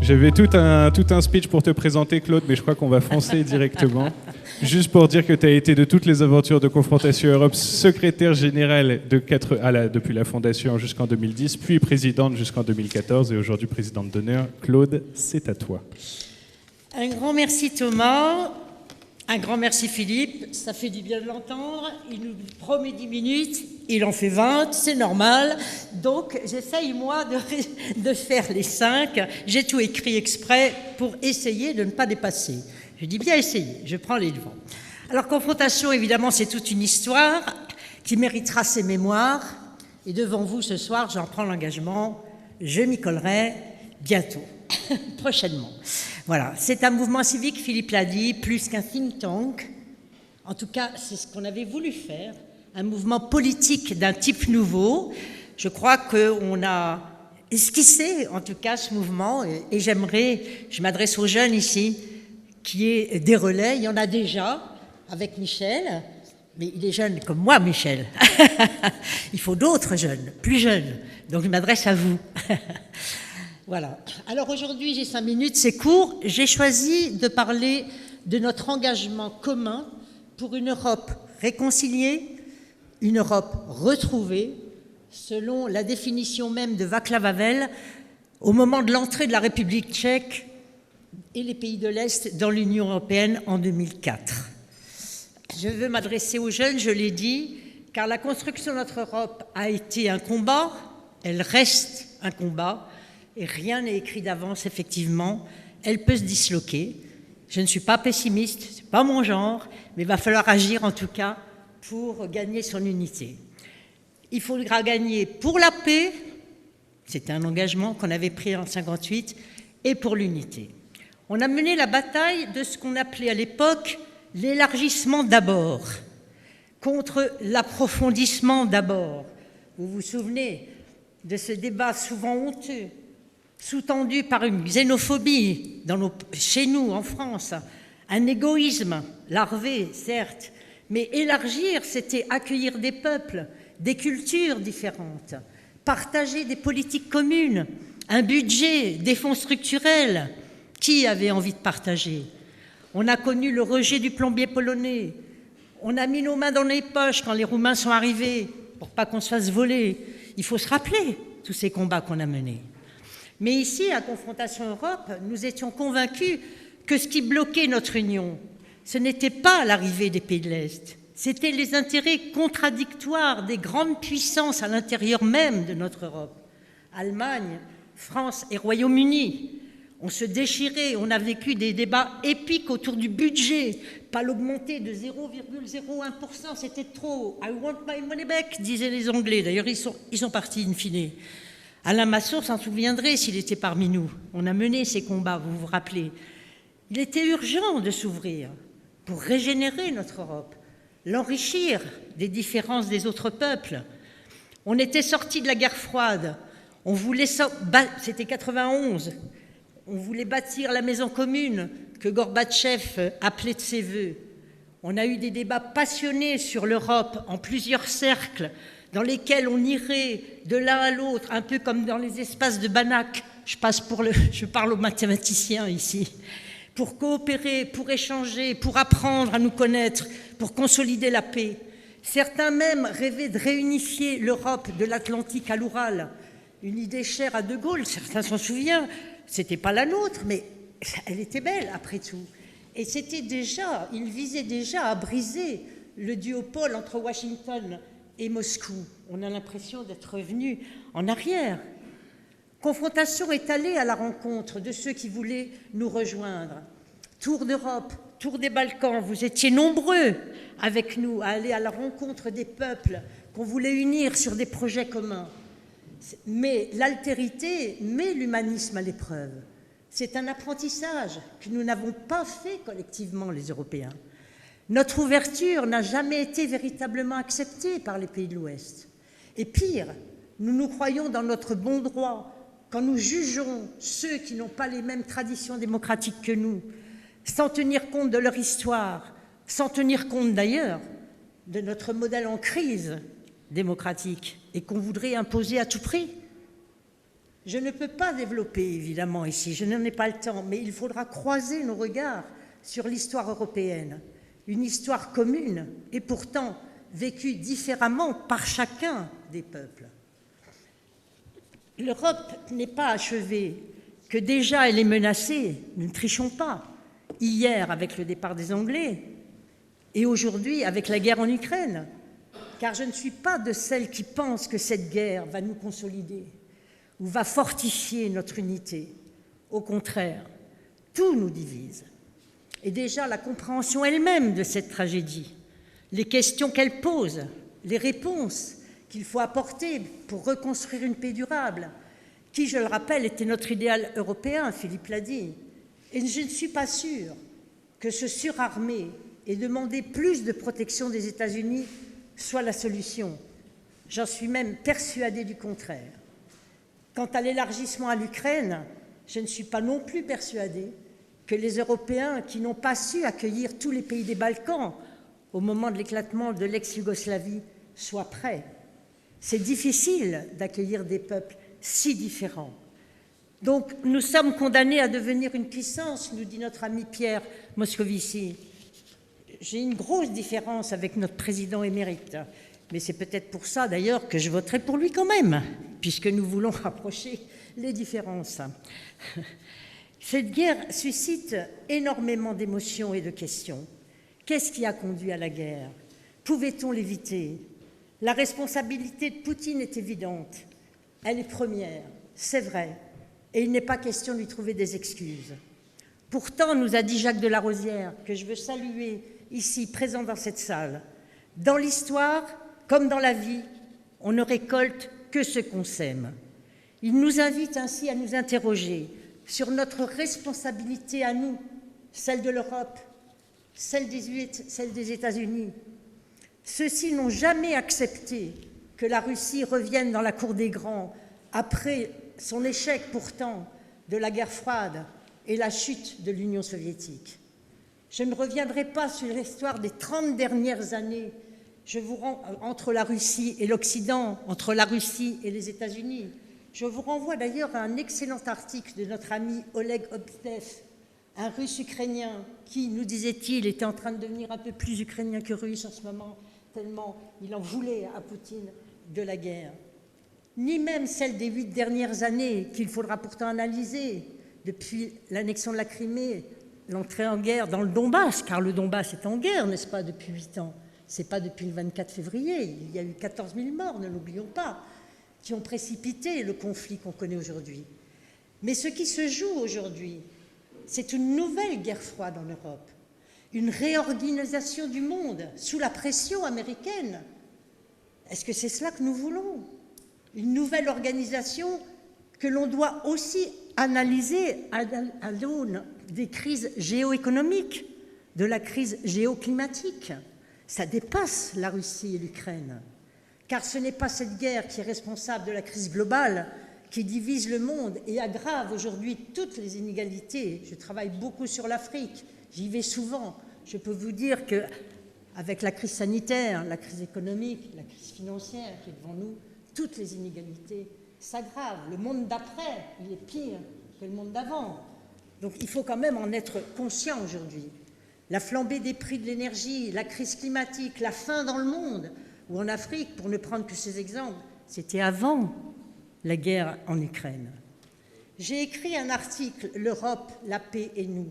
J'avais tout un speech pour te présenter, Claude, mais je crois qu'on va foncer directement. Juste pour dire que tu as été de toutes les aventures de Confrontation Europe, secrétaire générale depuis la fondation jusqu'en 2010, puis présidente jusqu'en 2014 et aujourd'hui présidente d'honneur. Claude, c'est à toi. Un grand merci Thomas, un grand merci Philippe, ça fait du bien de l'entendre, il nous promet 10 minutes, il en fait 20, c'est normal, donc j'essaye moi de faire les 5, j'ai tout écrit exprès pour essayer de ne pas dépasser. Je dis bien essayer, je prends les devants. Alors Confrontation, évidemment, c'est toute une histoire qui méritera ses mémoires, et devant vous ce soir, j'en prends l'engagement, je m'y collerai bientôt, prochainement. Voilà, c'est un mouvement civique, Philippe l'a dit, plus qu'un think tank. En tout cas, c'est ce qu'on avait voulu faire, un mouvement politique d'un type nouveau. Je crois qu'on a esquissé, en tout cas, ce mouvement, et je m'adresse aux jeunes ici, qui est des relais. Il y en a déjà avec Michel, mais il est jeune comme moi, Michel. Il faut d'autres jeunes, plus jeunes. Donc je m'adresse à vous. Voilà. Alors aujourd'hui, j'ai 5 minutes, c'est court. J'ai choisi de parler de notre engagement commun pour une Europe réconciliée, une Europe retrouvée, selon la définition même de Václav Havel, au moment de l'entrée de la République tchèque et les pays de l'Est dans l'Union européenne en 2004. Je veux m'adresser aux jeunes, je l'ai dit, car la construction de notre Europe a été un combat, elle reste un combat, et rien n'est écrit d'avance, effectivement. Elle peut se disloquer. Je ne suis pas pessimiste, ce n'est pas mon genre, mais il va falloir agir en tout cas pour gagner son unité. Il faudra gagner pour la paix, c'était un engagement qu'on avait pris en 1958, et pour l'unité. On a mené la bataille de ce qu'on appelait à l'époque l'élargissement d'abord, contre l'approfondissement d'abord. Vous vous souvenez de ce débat souvent honteux, sous-tendu par une xénophobie chez nous, en France, un égoïsme larvé, certes, mais élargir, c'était accueillir des peuples, des cultures différentes, partager des politiques communes, un budget, des fonds structurels. Qui avait envie de partager? On a connu le rejet du plombier polonais, on a mis nos mains dans les poches quand les Roumains sont arrivés, pour pas qu'on se fasse voler. Il faut se rappeler tous ces combats qu'on a menés. Mais ici, à Confrontation Europe, nous étions convaincus que ce qui bloquait notre union, ce n'était pas l'arrivée des pays de l'Est, c'était les intérêts contradictoires des grandes puissances à l'intérieur même de notre Europe. Allemagne, France et Royaume-Uni. On se déchirait, on a vécu des débats épiques autour du budget, pas l'augmenter de 0,01%, c'était trop. I want my money back, disaient les Anglais. D'ailleurs, ils sont partis in fine. Alain Massour s'en souviendrait s'il était parmi nous. On a mené ces combats, vous vous rappelez. Il était urgent de s'ouvrir pour régénérer notre Europe, l'enrichir des différences des autres peuples. On était sortis de la guerre froide. On voulait c'était 91. On voulait bâtir la maison commune que Gorbatchev appelait de ses voeux. On a eu des débats passionnés sur l'Europe en plusieurs cercles, dans lesquels on irait de l'un à l'autre, un peu comme dans les espaces de Banach. Je parle aux mathématiciens ici. Pour coopérer, pour échanger, pour apprendre à nous connaître, pour consolider la paix. Certains même rêvaient de réunifier l'Europe de l'Atlantique à l'Oural. Une idée chère à De Gaulle, certains s'en souviennent. C'était pas la nôtre, mais elle était belle après tout. Et il visait déjà à briser le duopole entre Washington et Moscou. On a l'impression d'être revenu en arrière. Confrontation est allée à la rencontre de ceux qui voulaient nous rejoindre. Tour d'Europe, tour des Balkans, vous étiez nombreux avec nous à aller à la rencontre des peuples qu'on voulait unir sur des projets communs. Mais l'altérité met l'humanisme à l'épreuve. C'est un apprentissage que nous n'avons pas fait collectivement, les Européens. Notre ouverture n'a jamais été véritablement acceptée par les pays de l'Ouest. Et pire, nous nous croyons dans notre bon droit quand nous jugeons ceux qui n'ont pas les mêmes traditions démocratiques que nous, sans tenir compte de leur histoire, sans tenir compte d'ailleurs de notre modèle en crise démocratique et qu'on voudrait imposer à tout prix. Je ne peux pas développer, évidemment, ici, je n'en ai pas le temps, mais il faudra croiser nos regards sur l'histoire européenne, une histoire commune et pourtant vécue différemment par chacun des peuples. L'Europe n'est pas achevée, que déjà elle est menacée, ne trichons pas, hier avec le départ des Anglais et aujourd'hui avec la guerre en Ukraine, car je ne suis pas de celles qui pensent que cette guerre va nous consolider ou va fortifier notre unité. Au contraire, tout nous divise. Et déjà la compréhension elle-même de cette tragédie, les questions qu'elle pose, les réponses qu'il faut apporter pour reconstruire une paix durable, qui, je le rappelle, était notre idéal européen, Philippe l'a dit. Et je ne suis pas sûre que se surarmer et demander plus de protection des États-Unis soit la solution. J'en suis même persuadée du contraire. Quant à l'élargissement à l'Ukraine, je ne suis pas non plus persuadée que les Européens, qui n'ont pas su accueillir tous les pays des Balkans au moment de l'éclatement de l'ex-Yougoslavie, soient prêts. C'est difficile d'accueillir des peuples si différents. Donc nous sommes condamnés à devenir une puissance, nous dit notre ami Pierre Moscovici. J'ai une grosse différence avec notre président émérite, mais c'est peut-être pour ça d'ailleurs que je voterai pour lui quand même, puisque nous voulons rapprocher les différences. Cette guerre suscite énormément d'émotions et de questions. Qu'est-ce qui a conduit à la guerre? Pouvait-on l'éviter? La responsabilité de Poutine est évidente. Elle est première, c'est vrai, et il n'est pas question de lui trouver des excuses. Pourtant, nous a dit Jacques de la Rosière, que je veux saluer ici, présent dans cette salle, dans l'histoire, comme dans la vie, on ne récolte que ce qu'on sème. Il nous invite ainsi à nous interroger sur notre responsabilité à nous, celle de l'Europe, celle des États-Unis. Ceux-ci n'ont jamais accepté que la Russie revienne dans la cour des grands après son échec pourtant de la guerre froide et la chute de l'Union soviétique. Je ne reviendrai pas sur l'histoire des 30 dernières années entre la Russie et l'Occident, entre la Russie et les États-Unis. Je vous renvoie d'ailleurs à un excellent article de notre ami Oleg Obstev, un Russe ukrainien qui, nous disait-il, était en train de devenir un peu plus ukrainien que russe en ce moment, tellement il en voulait à Poutine de la guerre. Ni même celle des 8 dernières années, qu'il faudra pourtant analyser, depuis l'annexion de la Crimée, l'entrée en guerre dans le Donbass, car le Donbass est en guerre, n'est-ce pas, depuis 8 ans. Ce n'est pas depuis le 24 février, il y a eu 14 000 morts, ne l'oublions pas, qui ont précipité le conflit qu'on connaît aujourd'hui. Mais ce qui se joue aujourd'hui, c'est une nouvelle guerre froide en Europe, une réorganisation du monde sous la pression américaine. Est-ce que c'est cela que nous voulons? Une nouvelle organisation que l'on doit aussi analyser à l'aune des crises géoéconomiques, de la crise géoclimatique. Ça dépasse la Russie et l'Ukraine, car ce n'est pas cette guerre qui est responsable de la crise globale qui divise le monde et aggrave aujourd'hui toutes les inégalités. Je travaille beaucoup sur l'Afrique, j'y vais souvent. Je peux vous dire qu'avec la crise sanitaire, la crise économique, la crise financière qui est devant nous, toutes les inégalités s'aggravent. Le monde d'après, il est pire que le monde d'avant. Donc il faut quand même en être conscient aujourd'hui. La flambée des prix de l'énergie, la crise climatique, la faim dans le monde, ou en Afrique, pour ne prendre que ces exemples, c'était avant la guerre en Ukraine. J'ai écrit un article, L'Europe, la paix et nous.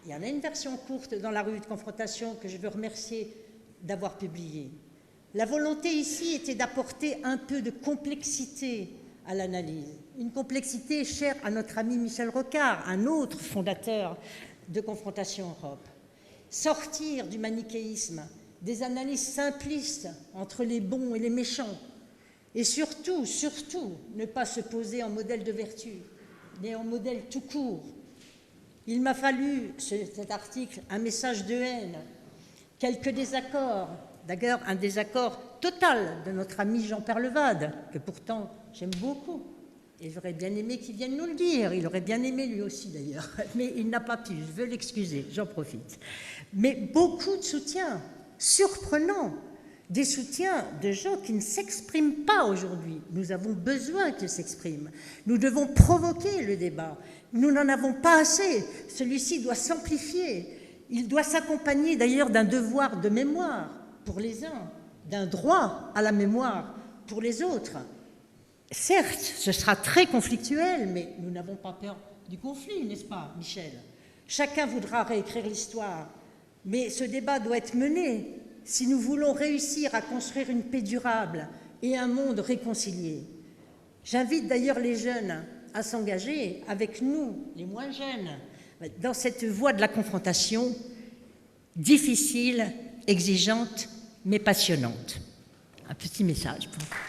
Il y en a une version courte dans la revue de confrontation que je veux remercier d'avoir publiée. La volonté ici était d'apporter un peu de complexité à l'analyse, une complexité chère à notre ami Michel Rocard, un autre fondateur de Confrontation Europe. Sortir du manichéisme, des analyses simplistes entre les bons et les méchants, et surtout, ne pas se poser en modèle de vertu, mais en modèle tout court. Il m'a fallu, cet article, un message de haine, quelques désaccords, d'ailleurs un désaccord total de notre ami Jean Perlevade, que pourtant j'aime beaucoup, et j'aurais bien aimé qu'il vienne nous le dire, il aurait bien aimé lui aussi d'ailleurs, mais il n'a pas pu, je veux l'excuser, j'en profite. Mais beaucoup de soutien, surprenant, des soutiens de gens qui ne s'expriment pas aujourd'hui. Nous avons besoin qu'ils s'expriment. Nous devons provoquer le débat. Nous n'en avons pas assez. Celui-ci doit s'amplifier. Il doit s'accompagner d'ailleurs d'un devoir de mémoire pour les uns, d'un droit à la mémoire pour les autres. Certes, ce sera très conflictuel, mais nous n'avons pas peur du conflit, n'est-ce pas, Michel? Chacun voudra réécrire l'histoire, mais ce débat doit être mené si nous voulons réussir à construire une paix durable et un monde réconcilié. J'invite d'ailleurs les jeunes à s'engager avec nous, les moins jeunes, dans cette voie de la confrontation, difficile, exigeante, mais passionnante. Un petit message pour vous.